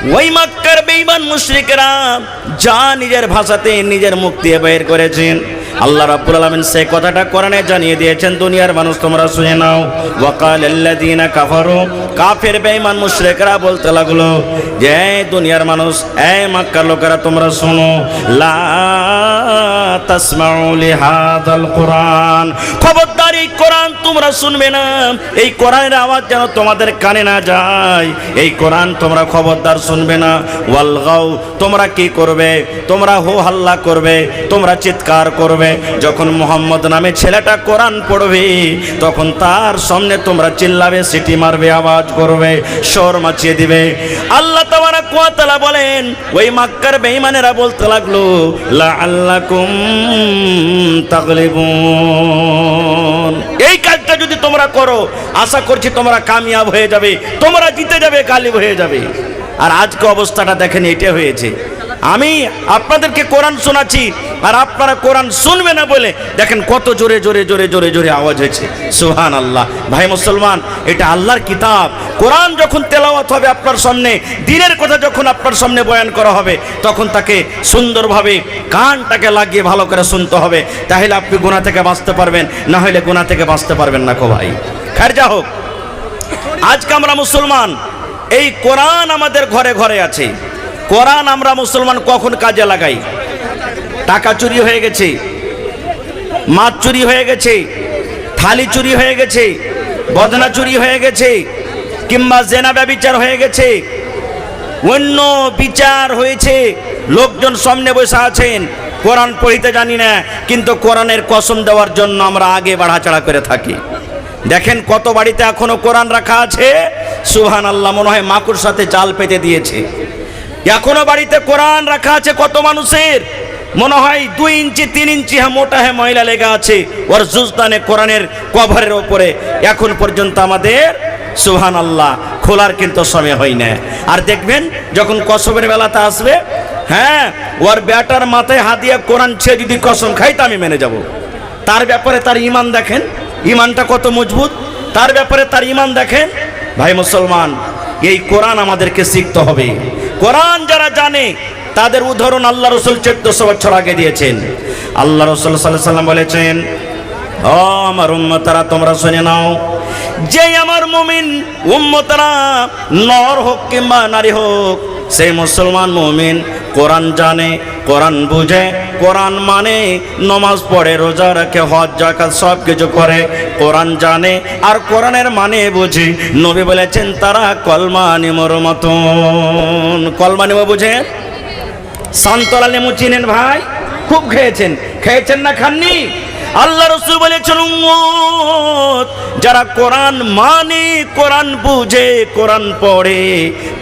ওই মক্কার বেঈমান মুশরিকরা যা নিজের ভাষাতে নিজের মুখ দিয়ে বের করেছেন, আল্লাহ রাব্বুল আলামিন সেই কথাটা কোরআনে জানিয়ে দিয়েছেন। দুনিয়ার মানুষ তোমরা শুনে নাও। ওয়াকালাল্লাযীনা কাফারু, কাফের বেঈমান মুশরিকরা বলতে লাগলো যে দুনিয়ার মানুষ, এই মক্কার লোকেরা তোমরা শোনো, লা তাসমাউ লিহাযাল কুরআন, খবরদার এই কোরআন তোমরা শুনবে না। এই কোরআনের আওয়াজ যেন তোমাদের কানে না যায়, এই কোরআন তোমরা খবরদার শুনবে না। ওয়ালগাও, তোমরা কি করবে? তোমরা হো হাল্লা করবে, তোমরা চিৎকার করবে। যখন মুহাম্মদ নামে ছেলেটা কোরআন পড়বে তখন তার সামনে তোমরা চিল্লাবে, সিটি মারবে, আওয়াজ করবে, শোর মাচিয়ে দিবে। আল্লাহ তাবারাক ওয়া তাআলা বলেন ওই মক্কার বেঈমানেরা বলতে লাগলো লাআল্লাকুম তাগলিবুন, এই কাজটা যদি তোমরা করো আশা করছি তোমরা কামিয়াব হয়ে যাবে, তোমরা জিতে যাবে, গালিব হয়ে যাবে। আর আজকে অবস্থাটা দেখেন, এটা হয়েছে। আমি আপনাদেরকে কোরআন শোনাচ্ছি আর আপনারা কোরআন শুনবে না বলে দেখেন কত জোরে জোরে জোরে জোরে জোরে আওয়াজ হয়েছে। সুবহানাল্লাহ। ভাই মুসলমান, এটা আল্লাহর কিতাব। কোরআন যখন তেলাওয়াত হবে আপনার সামনে, দ্বীনের কথা যখন আপনার সামনে বয়ান করা হবে, তখন তাকে সুন্দরভাবে কানটাকে লাগিয়ে ভালো করে শুনতে হবে, তাহলে আপনি গুনাহ থেকে বাঁচতে পারবেন, না হলে গুনাহ থেকে বাঁচতে পারবেন না। ভাই খার যা হোক, আজকে আমরা মুসলমান, এই কোরআন আমাদের ঘরে ঘরে আছে। কোরআন আমরা মুসলমান কখন কাজে লাগাই? টাকা চুরি হয়ে গেছে, মাছ চুরি হয়ে গেছে, থালি চুরি হয়ে গেছে, বদনা চুরি হয়ে গেছে, কিংবা জেনা ব্যভিচার হয়ে গেছে, অন্য বিচার হয়েছে, লোকজন সামনে বসে আছেন, কোরআন পড়িতে জানি না, কিন্তু কোরআনের কসম দেওয়ার জন্য আমরা আগে বাড়াচাড়া করে থাকি। দেখেন কত বাড়িতে এখনো কোরআন রাখা আছে, সুবহানাল্লাহ, মনে হয় মাকুর সাথে জাল পেতে দিয়েছে। এখনো বাড়িতে কোরআন রাখা আছে কত মানুষের, মনে হয় 2 ইঞ্চি 3 ইঞ্চি মোটা ময়লা লেগে আছে ওর জুজদানে কোরআনের কভারের ওপরে। এখন পর্যন্ত আমাদের সুবহানাল্লাহ খোলার কিন্তু সময় হয় না। আর দেখবেন যখন কসমের বেলাতে আসবে, হ্যাঁ, ওর ব্যাটার মাথায় হাত দিয়ে কোরআন ছে যদি কসম খাই তা আমি মেনে যাব। তার ব্যাপারে তার ঈমান দেখেন, ঈমানটা কত মজবুত, তার ব্যাপারে তার ঈমান দেখেন। ভাই মুসলমান, এই কোরআন আমাদেরকে শিখতে হবে। কোরআন যারা জানে তাদের উদাহরণ আল্লাহ রাসূল 1400 বছর আগে দিয়েছেন। আল্লাহ রাসূল সাল্লাল্লাহু আলাইহি ওয়াসাল্লাম বলেছেন, ও আমার উম্মতরা তোমরা শুনে নাও, যে আমার মুমিন উম্মতরা নর হোক কিংবা নারী হোক, সেই মুসলমান মুমিন কোরআন জানে, কোরআন বুঝে, কোরআন মানে, নামাজ পড়ে, রোজা রাখে, হজ যাকাত সব কিছু করে, কোরআন জানে আর কোরআনের মানে বুঝে। নবী বলেছেন তারা কলমা নিমর মতন। কলমা নিম বুঝেন? সান্তলা লেবু চিনেন ভাই? খুব খেয়েছেন, খেয়েছেন না খাননি? আল্লাহ রাসূল বলেছেন উম্মত যারা কোরআন মানে, কোরআন বুঝে, কোরআন পড়ে,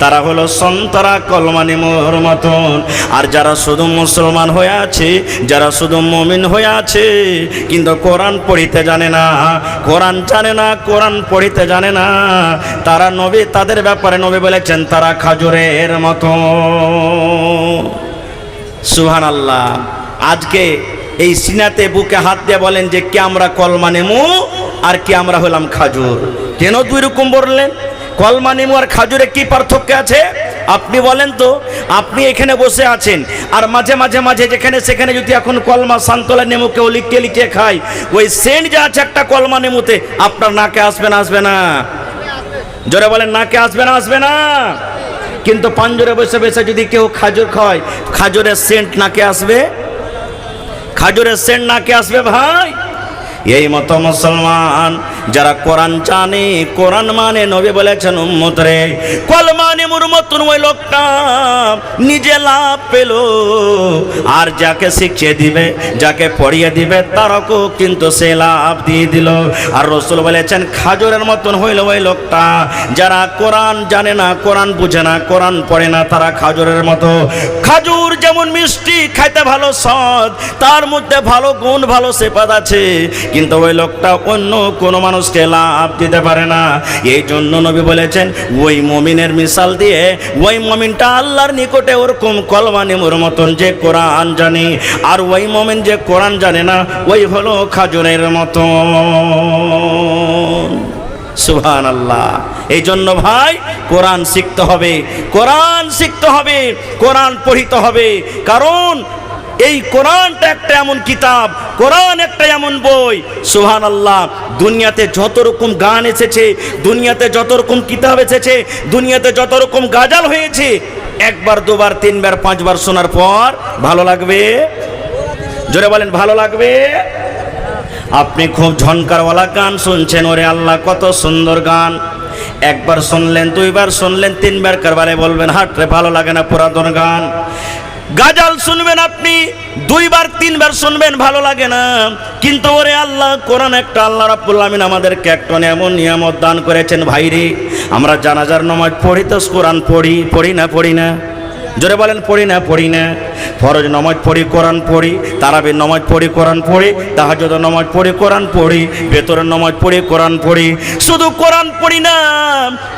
তারা হলো সন্তরা কলমা নিমর মতন। আর যারা শুধু মুসলমান হয়ে আছে, যারা শুধু মুমিন হয়ে আছে কিন্তু কোরআন পড়িতে জানে না, কোরআন জানে না, কোরআন পড়িতে জানে না, তারা নবী, তাদের ব্যাপারে নবী বলেছেন তারা খাজুরের মতো। সুবহানাল্লাহ। আজকে এই সিনাতে বুকে হাত দিয়ে বলেন যে কে আমরা কলমা নেমু আর কে আমরা হলাম খাজুর। কেন 2 রকম বললেন? কলমা নেমু আর খাজুরে কি পার্থক্য আছে আপনি বলেন তো? আপনি এখানে বসে আছেন আর মাঝে মাঝে মাঝে যেখানে সেখানে যদি এখন কলমা সান্তলা নেমু কেউ লিখে লিখে খায়, ওই সেন্ট যা আছে একটা কলমা নেমুতে, আপনার নাকে আসবে না? আসবে না? জোরে বলেন, নাকে আসবে না? আসবে না? কিন্তু পাঞ্জরে বসে বসে যদি কেউ খাজুর খায়, খাজুরের সেন্ট নাকে আসবে? খাজুরের সেন্ট নাকে আসবে ভাই? এই মতো মুসলমান যারা কোরআন জানে, কোরআন মানে, নবী বলেছেন উম্মত রে কলমা নেমুর মতন ওই লোকটা নিজে লাভ পেল, আর যাকে শিখিয়ে দিবে, যাকে পড়িয়ে দিবে, তারকেও কিন্তু সে লাভ দিয়ে দিল। আর রাসূল বলেছেন খাজুরের মতন হইল ওই লোকটা যারা কোরআন জানে না, কোরআন বুঝে না, কোরআন পড়ে না, তারা খাজুরের মতো। খাজুর যেমন মিষ্টি, খাইতে ভালো স্বাদ, তার মধ্যে ভালো গুণ, ভালো সেপাদ আছে, কিন্তু ওই লোকটা অন্য কোনো মানুষকে লাভ দিতে পারে না। এই জন্য নবী বলেছেন ওই মুমিনের মিসাল দিয়ে, ওই মুমিনটা আল্লাহর নিকটে ওরকম কলমা নেমুর মতন যে কোরআন জানে, আর ওই মুমিন যে কোরআন জানে না ওই হলো খাজুরের মতন। সুবহানাল্লাহ। এই জন্য ভাই কোরআন শিখতে হবে, কোরআন শিখতে হবে, কোরআন পড়িতে হবে। কারণ এই কোরআনটা একটা এমন কিতাব, কোরআন একটা এমন বই, সুবহানাল্লাহ। দুনিয়াতে যত রকম গান এসেছে, দুনিয়াতে যত রকম কিতাব এসেছে, দুনিয়াতে যত রকম গাজাল হয়েছে, একবার দুবার তিনবার পাঁচবার শোনার পর ভালো লাগবে? জোরে বলেন, ভালো লাগবে? আপনি খুব ঝনকারওয়ালা গান শুনছেন, ওরে আল্লাহ কত সুন্দর গান। একবার শুনলেন, দুইবার শুনলেন, তিনবার কারবারে বলবেন হাট রে ভালো লাগে না, পুরাতন গান। গাজাল শুনবেন আপনি, দুইবার তিনবার শুনবেন, ভালো লাগে না। কিন্তু ওরে আল্লাহ কোরআন একটা, আল্লাহ রাব্বুল আমিন আমাদেরকে একটা এমন নিয়ামত দান করেছেন ভাইরে। আমরা জানাজার নামাজ পড়ি তো কোরআন পড়ি না? জোরে বলেন, পড়ি না? ফরজ নামাজ পড়ি, কোরআন পড়ি, তারাবির নামাজ পড়ি, কোরআন পড়ি, তাহাজ্জুদের নামাজ পড়ি, কোরআন পড়ি, বেতরের নামাজ পড়ি, কোরআন পড়ি। শুধু কোরআন পড়ি না,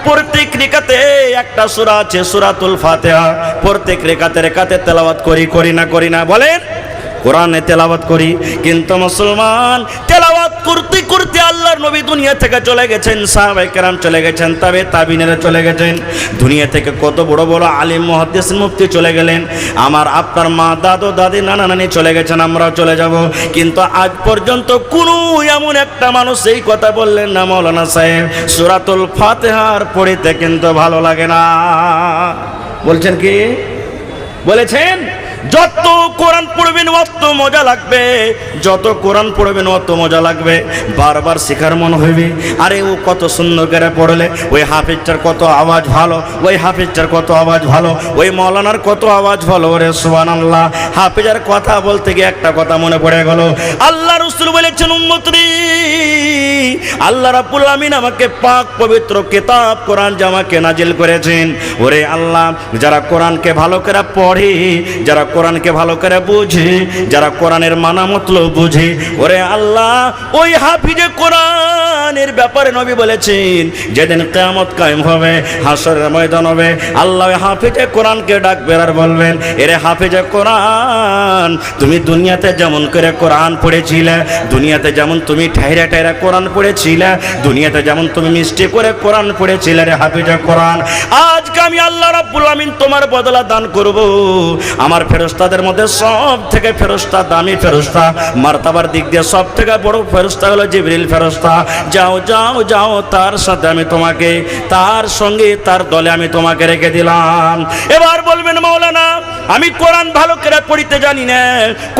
প্রত্যেক রেকাতে একটা সূরা আছে সূরাতুল ফাতিহা, প্রত্যেক রেকাতে তেলাওয়াত করি না বলেন? কোরআনে তেলাওয়াত করি। কিন্তু মুসলমান তেলাওয়াত করতে করতে আল্লাহর নবী দুনিয়া থেকে চলে গেছেন, সাহাবায়ে কেরাম চলে গেছেন, তাবিনেরা চলে গেছেন, দুনিয়া থেকে কত বড় বড় আলিম মুহাদ্দিস মুফতি চলে গেলেন, আমার আপনার মা দাদু দাদি নানা নানি চলে গেছেন, আমরাও চলে যাব। কিন্তু আজ পর্যন্ত কোনো এমন একটা মানুষ এই কথা বললেন না, মাওলানা সাহেব সূরাতুল ফাতিহার পড়িতে কিন্তু ভালো লাগে না। বলছেন কি? বলেছেন যত কোরআন পড়বেন অত মজা লাগবে, যত কোরআন পড়বেন অত মজা লাগবে, বারবার শেখার মন হইবে। আরে ও কত সুন্দর করে পড়লে, ওই হাফিজটার কত আওয়াজ ভালো, ওই হাফিজটার কত আওয়াজ ভালো, ওই মৌলানার কত আওয়াজ ভালো, রে সুবহানাল্লাহ। হাফিজের কথা বলতে গিয়ে একটা কথা মনে পড়ে গেল, আল্লাহ রাসূল বলেছেন উম্মত রে, আল্লাহ রাব্বুল আমিন আমাকে পাক পবিত্র কিতাব কোরআন জামাকে নাজিল করেছেন। ওরে আল্লাহ, যারা কোরআনকে ভালো করে পড়ে, যারা কোরআনকে ভালো করে বুঝে, যারা কোরআনের মানা মতলব বুঝে, ওরে আল্লাহ ওই হাফিজে কোরআনের ব্যাপারে নবী বলেছেন যেদিন কিয়ামত কায়েম হবে, হাসরের ময়দান হবে, আল্লাহ হাফিজে কোরআনকে ডাকবে আর বলবেন, এরে হাফিজে কোরআন, তুমি দুনিয়াতে যেমন করে কোরআন পড়েছিলে, দুনিয়াতে যেমন তুমি ঠাইরা কোরআন পড়েছিলে, দুনিয়াতে যেমন তুমি মিষ্টি করে কোরআন পড়েছিলে, রে হাফিজে কোরআন, আজকে আমি আল্লাহ রাব্বুল আমিন তোমার বদলা দান করব। আমার ফেরেশতাদের মধ্যে সব থেকে ফেরেশতা, দামি ফেরেশতা, মার্তাবার দিক দিয়ে সব থেকে বড় ফেরেশতা হলো জিবরিল ফেরেশতা। যাও তার সাথে আমি তোমাকে, তার সঙ্গে তার দলে আমি তোমাকে রেখে দিলাম। এবার বলবেন মাওলানা আমি কোরআন ভালো করে পড়িতে জানি না।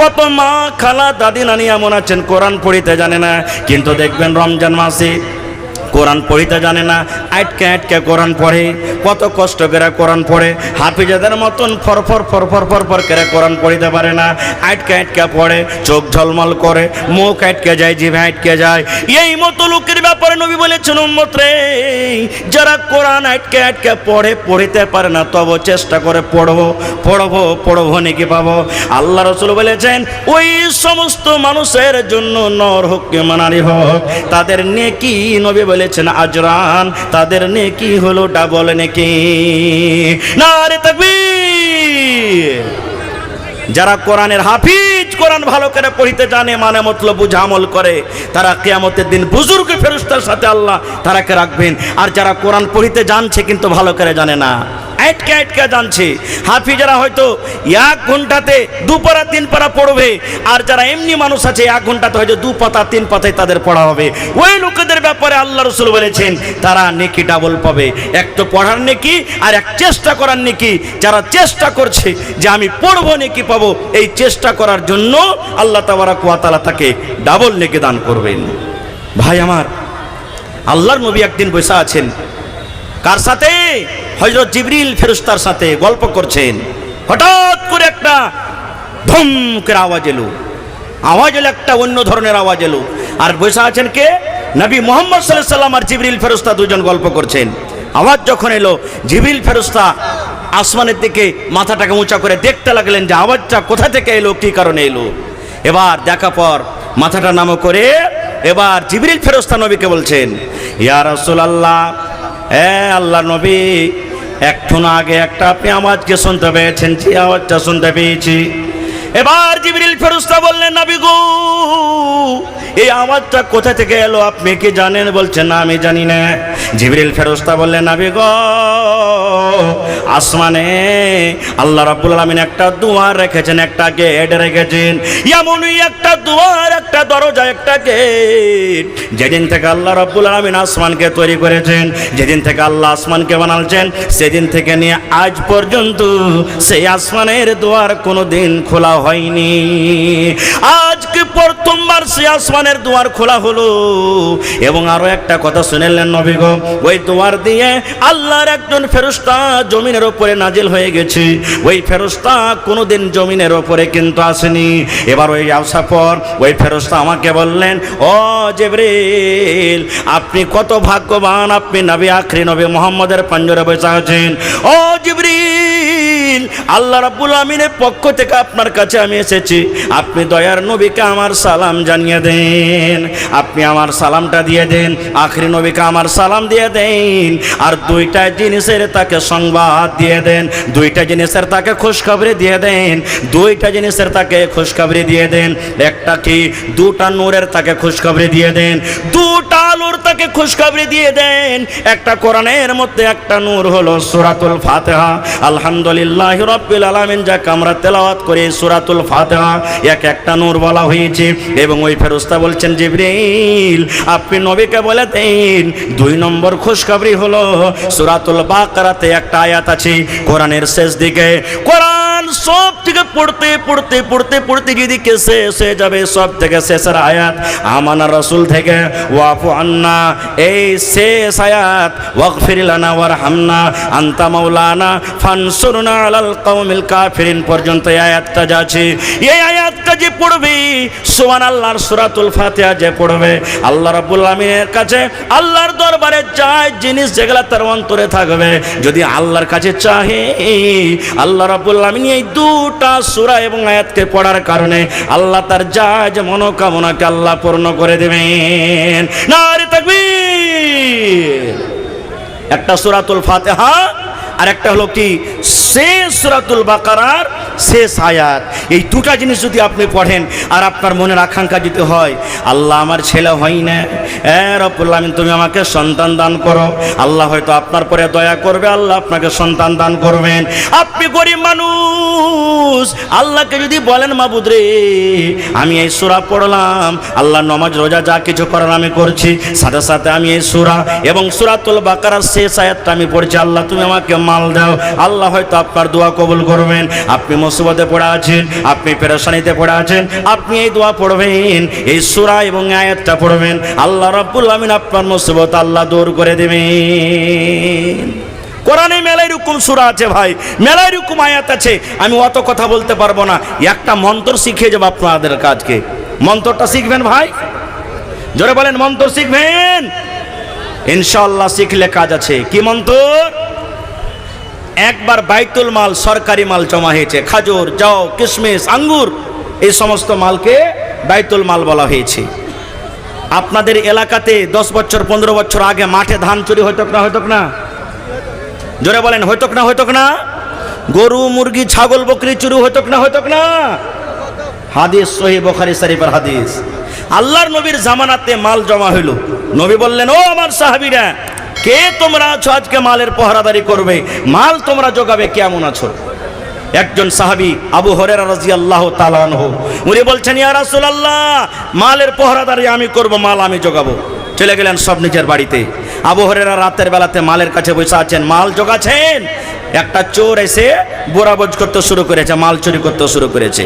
কত মা খালা দাদি নানি এমন আছেন কোরআন পড়িতে জানে না, কিন্তু দেখবেন রমজান মাসে কোরআন পড়িতে জানে না, আটকে কোরআন পড়ে, কত কষ্ট করে কোরআন পড়ে, হাফিজাদের মতন ফরফর করে কোরআন পড়িতে পারে না, আটকে পড়ে, চোখ ঝলমল করে, মুখ আটকে যায়, জিভে আটকে যায়। এই মতো লোকের ব্যাপারে নবী বলেছেন উম্মত রে, যারা কোরআন আটকে পড়িতে পারে না, তবে চেষ্টা করে পড়বো নাকি পাবো। আল্লাহ রাসূল বলেছেন ওই সমস্ত মানুষের জন্য নর হোক কিংবা নারী হোক, তাদের নেকি নবী বলেছেন আজরান, তাদের নেকি হলো ডাবল নেকি। নারে তাকবীর। যারা কোরআনের হাফিজ, কোরআন ভালো করে পড়িতে জানে, মানে মতলব বুঝে আমল করে, তারা কিয়ামতের দিন বুজুর্গ ফেরেশতার সাথে আল্লাহ তারাকে রাখবেন। আর যারা কোরআন পড়িতে জানছে কিন্তু ভালো করে জানে না, আটকে জানছে, হাফিজরা হয়তো 1 ঘন্টাতে 2 পারা 3 পারা পড়বে, আর যারা এমনি মানুষ আছে 1 ঘন্টাতে হয়তো 2 পাতা 3 পাতায় তাদের পড়া হবে। ওই লোকেদের ব্যাপারে আল্লাহ রাসূল বলেছেন তারা নেকি ডাবল পাবে, এক তো পড়ার নেকি আর এক চেষ্টা করার নেকি। যারা চেষ্টা করছে যে আমি পড়বো নেকি পাবো, এই চেষ্টা করার জন্য আল্লাহ তাবারাক ওয়া তাআলা তাকে ডাবল নেকি দান করবেন। ভাই আমার, আল্লাহর নবী একদিন বসে আছেন, কার সাথে? হযরত জিবরিল ফেরেশতার সাথে গল্প করছেন। হঠাৎ করে একটা ধম করে আওয়াজ এলো, একটা অন্য ধরনের আওয়াজ এলো। আর বসে আছেন কে? নবী মুহাম্মদ সাল্লাল্লাহু আলাইহি সাল্লাম আর জিবরিল ফেরেশতা দুজন গল্প করছেন। আওয়াজ যখন এলো, জিবরিল ফেরেশতা আসমানের দিকে মাথাটাকে উঁচা করে দেখতে লাগলেন যে আওয়াজটা কোথা থেকে এলো, কি কারণে এলো। এবার দেখা পর মাথাটা নামো করে এবার জিবরিল ফেরেশতা নবীকে বলছেন, ইয়া রাসূলুল্লাহ, আল্লাহ নবী, একটু আগে একটা আপনি আওয়াজকে শুনতে পেয়েছেন? যে আওয়াজটা শুনতে পেয়েছি। এবার জিবরিল ফেরেশতা বললেন, নবী গো, এই আওয়াজটা কোথা থেকে এলো আপনি কি জানেন? বলছেন, না আমি জানি না। জিবরিল ফেরেশতা বললেন, নবী গো, আসমানে আল্লাহ রাব্বুল আলামিন একটা দুয়ার রেখেছেন, একটা গেট রেখেছেন। এমনই একটা দুয়ার, একটা দরজা, একটা গেট, যেদিন থেকে আল্লাহ রাব্বুল আলামিন আসমানকে তৈরি করেছেন, যেদিন থেকে আল্লাহ আসমানকে বানালছেন, সেদিন থেকে নিয়ে আজ পর্যন্ত সেই আসমানের দুয়ার কোনোদিন খোলা হয়নি। আজকে প্রথমবার সেই আসমানের দুয়ার খোলা হলো। এবং আরো একটা কথা শুনেলেন নবী গো, ওই দুয়ার দিয়ে আল্লাহর একজন ফেরেশতা জমিনের উপরে নাজিল হয়ে গেছে। ওই ফেরেশতা কোনোদিন জমিনের উপরে কিন্তু আসেনি। এবার ওই আসার পর ওই ফেরেশতা আমাকে বললেন, ও জিবরিল, আপনি কত ভাগ্যবান, আপনি নবী, আখরি নবী মুহাম্মদের পাঞ্জরে বসে আছেন। ও জিবরিল, আল্লাহ রাব্বুল আমিনের পক্ষ থেকে আপনার কাছে আমি এসেছি, আপনি দয়ার নবীকে আমার সালাম জানিয়ে দেন, আপনি আমার সালামটা দিয়ে দেন, আখরি নবীকে আমার সালাম দিয়ে দেন। আর দুইটা জিনিসের তাকে সংবাদ দিয়ে দেন, দুইটা জিনিসের তাকে খুশখবরি দিয়ে দেন, দুইটা জিনিসের তাকে খুশখবরি দিয়ে দেন। একটা কি, দুটা নূরের তাকে খুশখবরি দিয়ে দেন, দুটা আলোর তাকে খুশখবরি দিয়ে দেন। একটা কোরআনের মধ্যে একটা নূর হলো সূরাতুল ফাতিহা। আলহামদুলিল্লাহি রাব্বিল আলামিন, যাকে আমরা তেলাওয়াত করি সূরাতুল ফাতিহা, এক একটা নূর বলা হয়েছে। এবং ওই ফেরেশতা বলছেন, জিবরিল, আপনি নবীকে বলে দেন, দুই নম্বর খুশখবরি হলো সূরাতুল বাকারাতে একটা আয়াত আছে কোরআনের শেষ দিকে। কোরআন সব থেকে পড়তে পড়তে পড়তে পড়তে যেদিকে শেষ হয়ে যাবে, সব থেকে শেষের আয়াত আমানা রাসূল থেকে ওয়াফু আন্না, এই শেষ আয়াত ওয়াগফির লানা ওয়ারহামনা আনতা মাওলানা ফানসুরনা আলাল কওমিল কাফিরিন পর্যন্ত এই আয়াতটা যাচ্ছে। এই আয়াতটা যে পড়বে, সুবহানাল্লাহর সূরাতুল ফাতিহা যে পড়বে, আল্লাহ রাব্বুল আমিনের কাছে, আল্লাহর দরবারে চাই জিনিস যেগুলা তার অন্তরে থাকবে, যদি আল্লাহর কাছে চাহে, আল্লাহ রাব্বুল আমিন এই দুটা সূরা এবং আয়াতকে পড়ার কারণে আল্লাহ তার যা যে মনোকামনাকে আল্লাহ পূর্ণ করে দেবেন। নারে তাকবীর। একটা সূরাতুল ফাতিহা আর একটা হলো কি, শেষ সূরাতুল বাকারার শেষ আয়াত। এই দুটা জিনিস যদি আপনি পড়েন আর আপনার মনের আকাঙ্ক্ষা যদি হয়, আল্লাহ আমার ছেলে হয় না, রব্বুল আমিন তুমি আমাকে সন্তান দান করো, আল্লাহ হয়তো আপনার পরে দয়া করবে, আল্লাহ আপনাকে সন্তান দান করবেন। আপনি গরিব মানুষ, আল্লাহকে যদি বলেন, মাবুদ রে, আমি এই সূরা পড়লাম, আল্লাহ নামাজ রোজা যা কিছু করার আমি করছি, সাথে সাথে আমি এই সূরা এবং সূরাতুল বাকারার শেষ আয়াতটা আমি পড়ছি, আল্লাহ তুমি আমাকে মাল দাও, আল্লাহ হয়তো আপনার দোয়া কবুল করবেন। আপনি মুসিবতে পড়ে আছেন, আপনি পেরেশানিতে পড়ে আছেন, আপনি এই দোয়া পড়বেন, এই সূরা এবং আয়াতটা পড়বেন, আল্লাহ রাব্বুল আমিন আপনার মুসিবত আল্লাহ দূর করে দেবেন। কোরআনে মেলাই রকম সূরা আছে ভাই, মেলাই রকম আয়াত আছে, আমি অত কথা বলতে পারবো না। একটা মন্ত্র শিখিয়ে যাবো আপনাদের কাজকে। মন্ত্রটা শিখবেন ভাই, জোরে বলেন, মন্ত্র শিখবেন ইনশাআল্লাহ। শিখলে কাজ আছে। কি মন্ত্র? একবার বাইতুল মাল, সরকারি মাল জমা হয়েছে, খাজুর, জও, কিশমিশ, আঙ্গুর, এই সমস্ত মালকে বাইতুল মাল বলা হয়েছে। আপনাদের এলাকাতে 10 বছর 15 বছর আগে মাঠে ধান চুরি হইতো না? হইতো না? জোরে বলেন, হইতো না? হইতো না? গরু, মুরগি, ছাগল, বকরি চুরি হইতো না? হইতো না? হাদিস সহিহ বুখারী শরীফের হাদিস। আল্লাহর নবীর জামানাতে মাল জমা হইল। নবী বললেন, ও আমার সাহাবীরা, কে তোমরা আছো আজকে মালের পহরাদারি করবে, মাল তোমরা জোগাবে, কেমন আছো? একজন সাহাবী আবু হুরায়রা রাদিয়াল্লাহু তাআলা আনহু, উনি বলছেন, ইয়া রাসূলুল্লাহ, মালের পহরাদারি আমি করব, মাল আমি জোগাবো। চলে গেলেন সব নিজের বাড়িতে। আবু হুরায়রা রাতের বেলাতে মালের কাছে বসে আছেন, মাল জোগাচ্ছেন। একটা চোর এসে বোরাবোজ করতে শুরু করেছে, মাল চুরি করতে শুরু করেছে।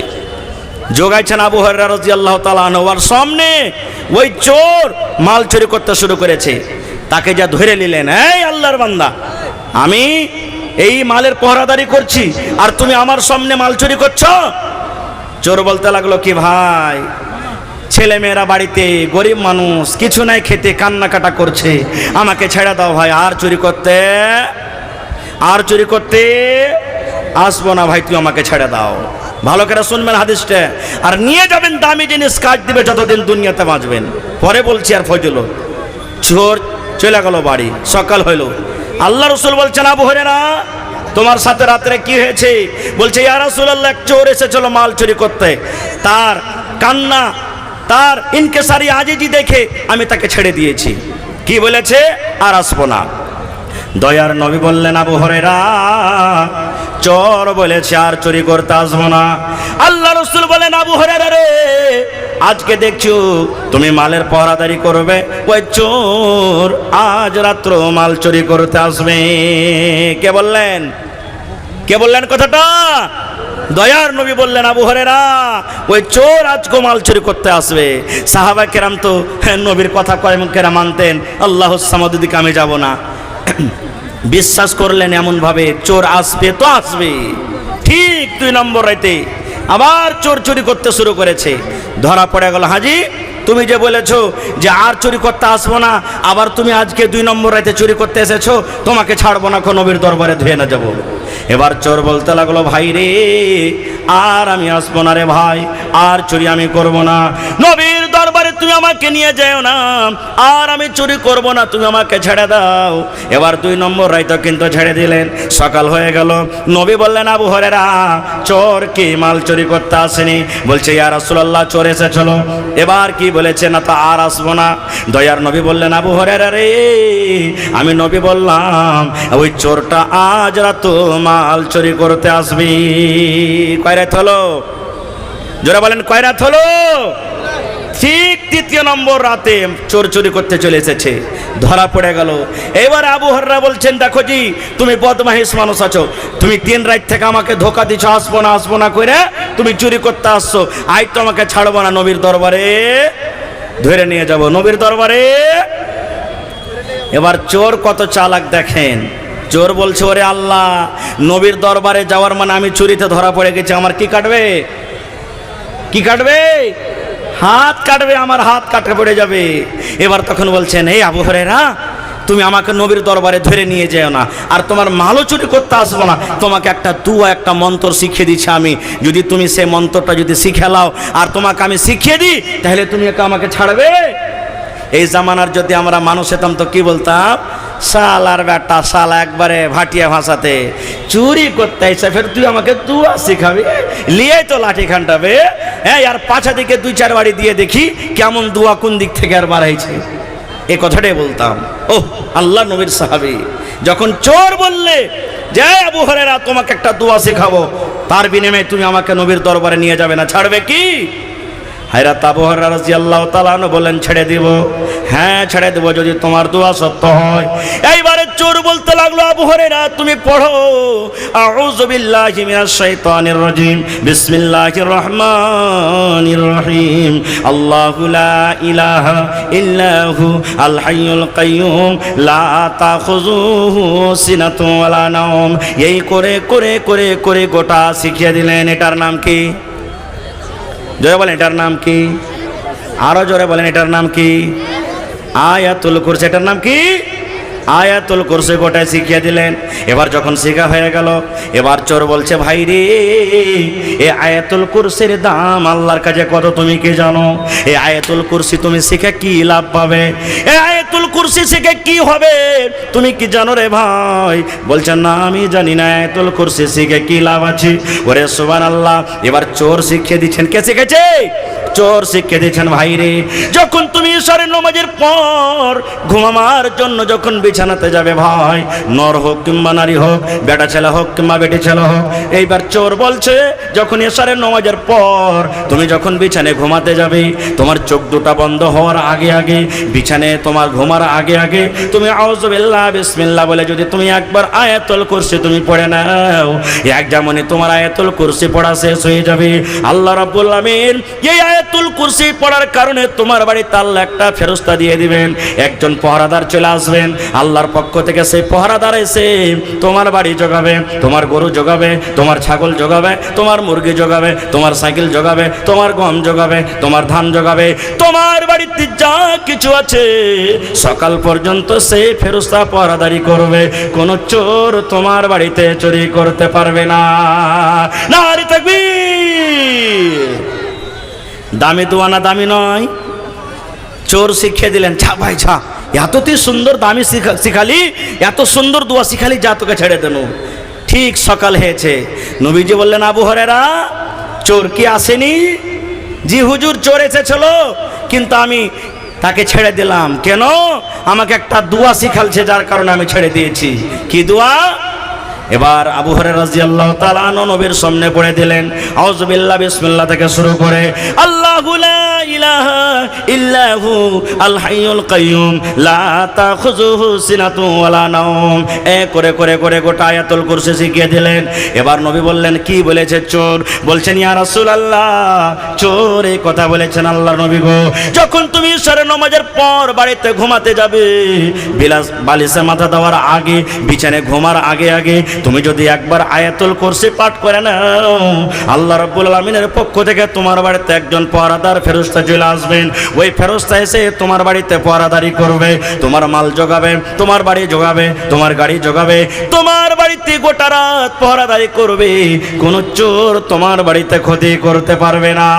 জোগাইছেন আবু হুরায়রা রাদিয়াল্লাহু তাআলা আনহু, আর সামনে ওই চোর মাল চুরি করতে শুরু করেছে। তাকে যা ধরে নিলেন, এই আল্লাহর বান্দা, আমি এই মালের পহরাদারি করছি আর তুমি আমার সামনে মাল চুরি করছো? চোর বলতে লাগলো, কি ভাই, ছেলে মেয়েরা বাড়িতে, গরিব মানুষ, কিছু নাই খেতে, কান্নাকাটা করছে, আমাকে ছেড়ে দাও ভাই, আর চুরি করতে আসবো না ভাই, তুই আমাকে ছেড়ে দাও। ভালো করে শুনবেন হাদিসটা, আর নিয়ে যাবেন দামি জিনিস, কাজ দিবে যতদিন দুনিয়াতে বাঁচবেন। পরে বলছি আর ফজল। চোর চলে গেল বাড়ি, সকাল হইল। আল্লাহ রাসূল বলছেন, আবু হুরায়রা তোমার সাথে রাত্রে কি হয়েছে? বলছে ইয়া রাসূলুল্লাহ, এক চোর এসেছিল মাল চুরি করতে, তার কান্না, তার ইনকেসারি আজিজি দেখে আমি তাকে ছেড়ে দিয়েছি। কি বলেছে? আর আসবো না। দয়ার নবী বললেন, আবু হুরায়রা, চোর বলেছে আর চুরি করতে আসবো না। আল্লাহ রাসূল বলেন, আবু হুরায়রা রে, আজকে দেখছো তুমি মালের পহরাদারি করবে, ওই চোর আজ রাত্র মাল চুরি করতে আসবে। কে বললেন? কে বললেন কথাটা? দয়ার নবী বললেন, আবু হুরায়রা, ওই চোর আজকে মাল চুরি করতে আসবে। সাহাবা কেরাম তো নবীর কথা কয়েকরা মানতেন, আল্লাহু সামাদ, দিকে আমি যাব না। বিশ্বাস করলেন এমন ভাবে, চোর আসবে তো আসবে। ঠিক 2 নম্বর রাতে আবার চোর চুরি করতে শুরু করেছে। ধরা পড়ে গেল, হাজি তুমি যে বলেছো যে আর চুরি করতে আসবো না, আবার তুমি আজকে 2 নম্বর রাতে চুরি করতে এসেছো, তোমাকে ছাড়বো না, নবীর দরবারে ধুয়ে না যাবো। এবার চোর বলতে লাগলো, ভাই রে, আর আমি আসবো না রে ভাই, আর চুরি আমি করব না, নবীর দরবারে তুমি আমাকে নিয়ে যেও না, আর আমি চুরি করব না, তুমি আমাকে ছেড়ে দাও। এবার 2 নম্বর রাতে কিন্তু ছেড়ে দিলেন। সকাল হয়ে গেল, নবী বললেন, আবু হুরায়রা, চোর কি মাল চুরি করতে আসেনি? বলছে, ইয়া রাসূলুল্লাহ, চোর এসেছিল। এবার কি বলেছে? না, তা আর আসবো না। দয়ার নবী বললেন, আবু হুরায়রা রে, আমি নবী বললাম ওই চোরটা আজ রাত মাল চুরি করতে আসবি। কয় রাত হলো? জোরে বলেন, কয় রাত হলো? ঠিক 3 নম্বর রাতে চোর চুরি করতে চলে এসেছে, ধরা পড়ে গেল। এবার আবু হুরায়রা বলছেন, দেখো জি, তুমি বদমাইশ মানুষ আছো, তুমি 3 রাত থেকে আমাকে ধোকা দিচ্ছ, আসবো না করে তুমি চুরি করতে আসছো, আজ তো আমাকে ছাড়বো না, নবীর দরবারে ধরে নিয়ে যাব, নবীর দরবারে। এবার চোর কত চালাক দেখেন। চোর বলছে, ওরে আল্লাহ, নবীর দরবারে যাওয়ার মানে আমি চুরিতে ধরা পড়ে গেছি, আমার কি কাটবে? কি কাটবে? হাত কাটবে, আমার হাত কাটে পড়ে যাবে। এবার তখন বলছেন, এই আবু হুরায়রা, তুমি আমাকে নবীর দরবারে ধরে নিয়ে যেও না, আর তোমার মালও চুরি করতে আসবো না, তোমাকে একটা দুয়া, একটা মন্ত্র শিখিয়ে দিচ্ছি আমি, যদি তুমি সেই মন্ত্রটা যদি শিখে নাও আর তোমাকে আমি শিখিয়ে দিই, তাহলে তুমি আমাকে ছাড়বে? এই জামানার যদি আমরা মানুষ হতাম তো কি বলতাম? শালার বেটা, শালা, একবারে ভাটিয়া ভাষাতে চুরি করতে এসে ফের তুই আমাকে দুয়া শিখাবি, লিয়ে তো লাঠি খানটাবে। হ্যাঁ, আর পাছা দিকে 2-4 বাড়ি দিয়ে দেখি কেমন দুয়া কোন দিক থেকে আর বাড়াইছে। এই কথাটাই বলতাম। ও আল্লাহ নবীর সাহাবী যখন চোর বললে যে আবু হুরায়রা, তোমাকে একটা দুয়া শেখাবো, তার বিনিময়ে তুমি আমাকে নবীর দরবারে নিয়ে যাবে না, ছাড়বে কি? হযরত আবু হুরায়রা রাদিয়াল্লাহু তাআলা আনহু বলেন, ছেড়ে দিব। হ্যাঁ, ছেড়ে দেব যদি তোমার দোয়া সত্য হয়। এইবারে চোর বলতে লাগলো, আবু হুরায়রা, তুমি পড়ো, আউযু বিল্লাহি মিনাশ শাইতানির রাজিম, বিসমিল্লাহির রহমানির রহিম, আল্লাহু লা ইলাহা ইল্লাহু আল হাইয়ুল কাইয়ুম, লা তাখুযুহু সিনাতুন ওয়ালা নাওম। এই করে করে করে করে গোটা শিখিয়ে দিলেন। এটার নাম কি? জোরে বলেন, এটার নাম কি? আরো জোরে বলেন, এটার নাম কি? আয়াতুল কুরসি। এটার নাম কি? আয়াতুল কুরসি গোটায় শিখিয়ে দিলেন। এবার যখন শেখা হয়ে গেল, এবার চোর বলছে, ভাই রে, এই আয়াতুল কুরসির দাম আল্লাহর কাছে কত তুমি কি জানো? এই আয়াতুল কুরসি তুমি শিখে কি লাভ পাবে? এই আয়াতুল কুরসি শিখে কি হবে তুমি কি জানো রে ভাই? বলছেন, না, আমি জানি না আয়াতুল কুরসি শিখে কি লাভ আছে। ওরে সুবহানাল্লাহ। এবার চোর শিখিয়ে দিচ্ছেন। কে শিখেছে? চোর শিখিয়ে দিচ্ছেন। ভাই রে, যখন তুমি ঈশ্বরের নামাজের পর ঘুমাবার জন্য যখন বিছানাতে যাবে ভাই, নর হোক কিংবা নারী হোক, বেটা ছেলে হোক কিংবা বেটি ছেলে হোক, এইবার চোর বলছে, যখন ঈশ্বরের নামাজের পর তুমি যখন বিছানায় ঘুমাতে যাবে, তোমার চোখ দুটা বন্ধ হওয়ার আগে আগে, বিছানায় তোমার ঘুমার আগে আগে তুমি আউযু বিল্লাহ বিসমিল্লাহ বলে যদি তুমি একবার আয়াতুল কুরসি তুমি পড়ে নাও, এক যেমনই তোমার আয়াতুল কুরসি পড়া শেষ হয়ে যাবে, আল্লাহ রাব্বুল আমিন এই আয়াতুল কুরসি পড়ার কারণে তোমার বাড়িতে আল্লাহ একটা ফেরেশতা দিয়ে দিবেন। একজন পহরাদার চলে আসবেন আল্লাহর পক্ষ থেকে। সেই পহরাদার এসে তোমার বাড়ি জগাবে, তোমার গরু জগাবে, তোমার ছাগল জগাবে, তোমার মুরগি জগাবে, তোমার সাইকেল জগাবে, তোমার গম জগাবে, তোমার ধান জগাবে, তোমার বাড়িতে যা কিছু আছে সকাল পর্যন্ত সেই ফেরেশতা পহরাদারি করবে। কোন চোর তোমার বাড়িতে চুরি করতে পারবে না। নারে তাকবীর। দামি দোয়া না দামি নয়? চোর শিখিয়ে দিলেন, ছা ভাই ছা, এত তুই সুন্দর দামি শিখালি, এত সুন্দর দোয়া শিখালি, যা তোকে ছেড়ে দেন। ঠিক সকাল হয়েছে। নবীজি বললেন, আবু হুরায়রা, চোর কি আসেনি? জি হুজুর, চোর এসেছিল, কিন্তু আমি তাকে ছেড়ে দিলাম। কেন? আমাকে একটা দোয়া শিখালছে, যার কারণে আমি ছেড়ে দিয়েছি। কি দোয়া? এবার আবু হুরায়রা রাদিয়াল্লাহু তাআলা আনহু নবীর সামনে পড়ে দিলেন, আউযু বিল্লাহ বিসমিল্লাহ থেকে শুরু করে, আল্লাহু লা ইলাহা ইল্লাহু আল হাইয়ুল কাইয়ুম লা তাখুযুহু সিনাতুন ওয়ালা নাওম, করে করে করে গোটা আয়াতুল কুরসি শিখিয়ে দিলেন। এবার নবী বললেন, কি বলেছে চোর? বলছেন, ইয়া রাসূলুল্লাহ, চোর এই কথা বলেছেন আল্লাহর নবী গো, যখন তুমি ঈশার নামাজের পর বাড়িতে ঘুমাতে যাবে, বালিশে মাথা দেওয়ার আগে, বিছানায় ঘুমার আগে আগে তুমি যদি একবার আয়াতুল কুরসি পাঠ করে নাও, আল্লাহ রাব্বুল আলামিনের পক্ষ থেকে তোমার বাড়িতে একজন পহরাদার ফেরেশতা চলে আসবেন। ওই ফেরেশতা এসে তোমার বাড়িতে পহরাদারি করবে, তোমার মাল জোগাবে, তোমার বাড়ি জোগাবে, তোমার গাড়ি জোগাবে, তোমার বাড়িতে গোটা রাত পহরাদারি করবে। কোন চোর তোমার বাড়িতে ক্ষতি করতে পারবে না।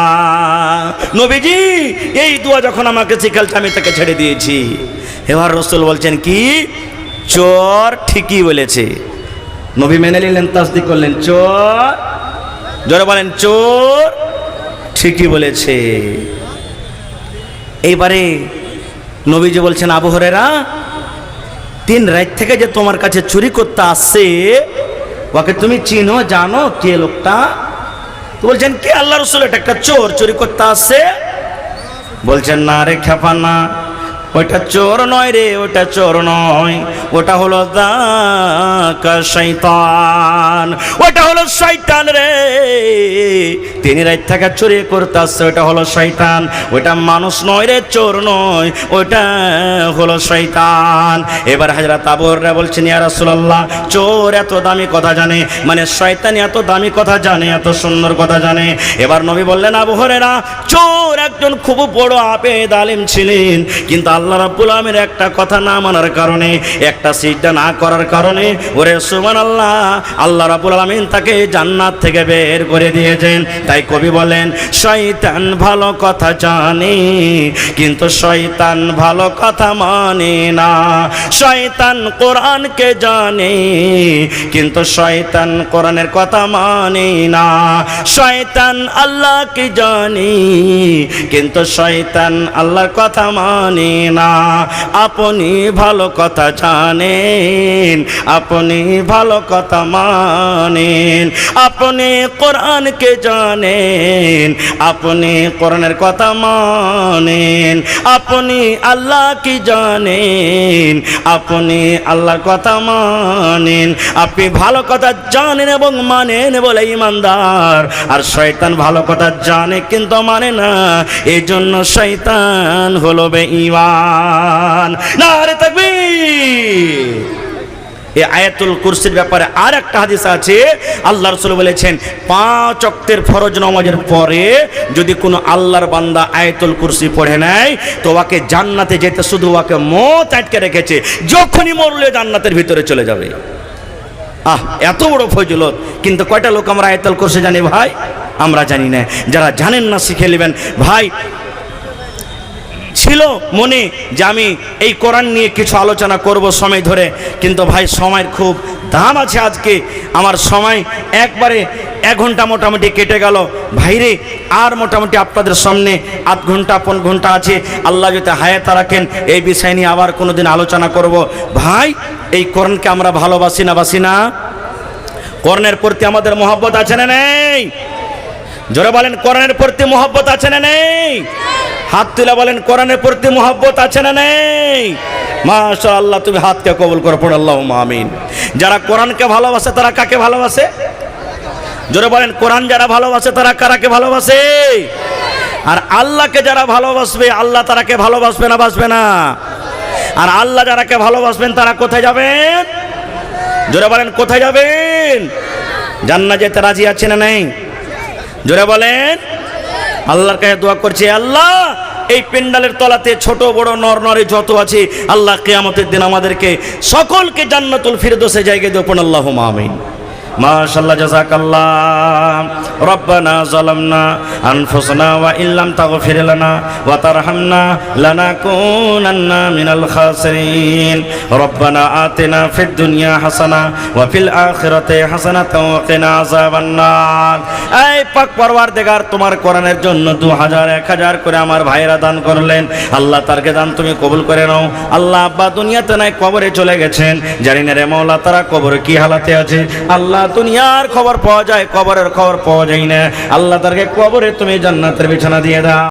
নবীজি এই দোয়া যখন আমাকে শিখালছে, আমি তাকে ছেড়ে দিয়েছি। এবার রাসূল বলছেন, কি চোর ঠিকই বলেছে। নবী মেনে নিলেন, তাসদিক করলেন, চোর, জোরে বলেন, চোর ঠিকই বলেছে। এইবারে নবীজি বলছেন, আবু হুরায়রা, 3 রাত থেকে যে তোমার কাছে চুরি করতে আসছে, ওকে তুমি চিনো, জানো কে লোকটা? তো বলছেন, কে? আল্লাহ রাসূল, এটা একটা চোর চুরি করতে আসছে। বলছেন, না রে খেপানা, ওটা চোর নয় রে, ওটা চোর নয়, ওটা হলো শয়তান, ওটা হলো শয়তান রে। 3 রাত থেকে চুরি করতে আসছে, ওটা হলো শয়তান, ওটা মানুষ নয় রে, চোর নয়, ওটা হলো শয়তান। এবার হযরত আবু হুরায়রা বলছেন, ইয়া রাসূলুল্লাহ, চোর এত দামি কথা জানে, মানে শয়তান এত দামি কথা জানে, এত সুন্দর কথা জানে। এবার নবী বললেন, আবু হুরায়রা, চোর একজন খুব বড় আবেদ আলেম ছিলেন, কিন্তু আল্লাহ রাব্বুল আলামিনের একটা কথা না মানার কারণে, একটা সিজদা না করার কারণে, ওরে সুবহানাল্লাহ, আল্লাহ রাব্বুল আলামিন তাকে জান্নাত থেকে বের করে দিয়েছেন। তাই কবি বলেন, শয়তান ভালো কথা জানে, কিন্তু শয়তান ভালো কথা মানে না। শয়তান কোরআনকে জানে, কিন্তু শয়তান কোরআনের কথা মানে না। শয়তান আল্লাহকে জানে, কিন্তু শয়তান আল্লাহর কথা মানে না। আপনি ভালো কথা জানেন, আপনি ভালো কথা মানেন, আপনি কোরআনকে জানেন, আপনি কোরআনের কথা মানেন, আপনি আল্লাহকে জানেন, আপনি আল্লাহর কথা মানেন। আপনি ভালো কথা জানেন এবং মানেন বলে ইমানদার, আর শয়তান ভালো কথা জানে কিন্তু মানে না, এই জন্য শয়তান হলো বেঈমান। নারে তাকবীর। এই আয়াতুল কুরসির ব্যাপারে আর একটা হাদিস আছে, আল্লাহ রাসূল বলেছেন, 5 ওয়াক্তের ফরজ নামাজের পরে যদি কোনো আল্লাহর বান্দা আয়াতুল কুরসি পড়ে নেয়, তো ওকে জান্নাতে যেতে শুধু ওকে মত আটকে রেখেছে, যখনই মরলে জান্নাতের ভিতরে চলে যাবে। এত বড় ফজিলত, কিন্তু কয়টা লোক আমরা আয়াতুল কুরসি জানি ভাই? আমরা জানি না। যারা জানেন না শিখে নেবেন ভাই। ছিল মনে যে আমি এই কোরআন নিয়ে কিছু আলোচনা করব সময় ধরে, কিন্তু ভাই সময়ের খুব দাম আছে। আজকে আমার সময় একবারে 1 ঘন্টা মোটামুটি কেটে গেল ভাইরে, আর মোটামুটি আপনাদের সামনে 8 ঘন্টা 5 ঘন্টা আছে। আল্লাহ যদি হায়াত রাখেন এই বিষয় নিয়ে আবার কোনোদিন আলোচনা করব। ভাই, এই কোরআনকে আমরা ভালোবাসি না বাসি না? কোরআনের প্রতি আমাদের মহব্বত আছে না নেই? জোরে বলেন, কোরআনের প্রতি মহব্বত আছে না নেই? হাত তুলে বলেন, কোরআনের প্রতি মহব্বত আছে না নেই? মাশাআল্লাহ, তুমি হাতকে কবুল করো, পড়ো আল্লাহুম্মা আমিন। যারা কোরআনকে ভালোবাসে তারা কাকে ভালোবাসে? জোরে বলেন, কোরআন যারা ভালোবাসে তারা কারাকে ভালোবাসে? আর আল্লাহকে যারা ভালোবাসবে, আল্লাহ তারাকে ভালোবাসবে না বাসবে না? আর আল্লাহ যারাকে ভালোবাসবেন তারা কোথায় যাবেন? জোরে বলেন, কোথায় যাবেন? জান্নাত যেতে রাজি আছে না নেই? জোরে বলেন। আল্লাহর কাছে দোয়া করছি, আল্লাহ এই পেন্ডালের তলাতে ছোট বড় নর নারী যত আছে, আল্লাহ কিয়ামতের দিন আমাদেরকে সকলকে জান্নাতুল ফিরদৌসে জায়গা দিও, পড়ুন আল্লাহুম্মা আমিন। মাশাআল্লাহ, জাযাকাল্লাহ। রব্বানা যালামনা আনফুসানা ওয়া ইল্লাম তাগফির লানা ওয়া তারহামনা লানাকুনান্না মিনাল খাসিরিন। রব্বানা আতিনা ফিদ দুনিয়া হাসানা ওয়া ফিল আখিরাতি হাসানাতাও ওয়া কিনা আযাবান নার। এই পাক পরওয়ারদিগার, তোমার কোরআনের জন্য 2000 1000 করে আমার ভাইরা দান করলেন। আল্লাহ তারকে দান তুমি কবুল করে নাও। আল্লাহ আব্বা দুনিয়াতে নাই, কবরে চলে গেছেন, জানি না রে মাওলা তারা কবরে কি হালাতে আছে। আল্লাহ দুনিয়ার খবর পাওয়া যায়, কবরের খবর পাওয়া যায় না। আল্লাহ তারকে কবরে তুমি জান্নাতের বিছানা দিয়ে দাও।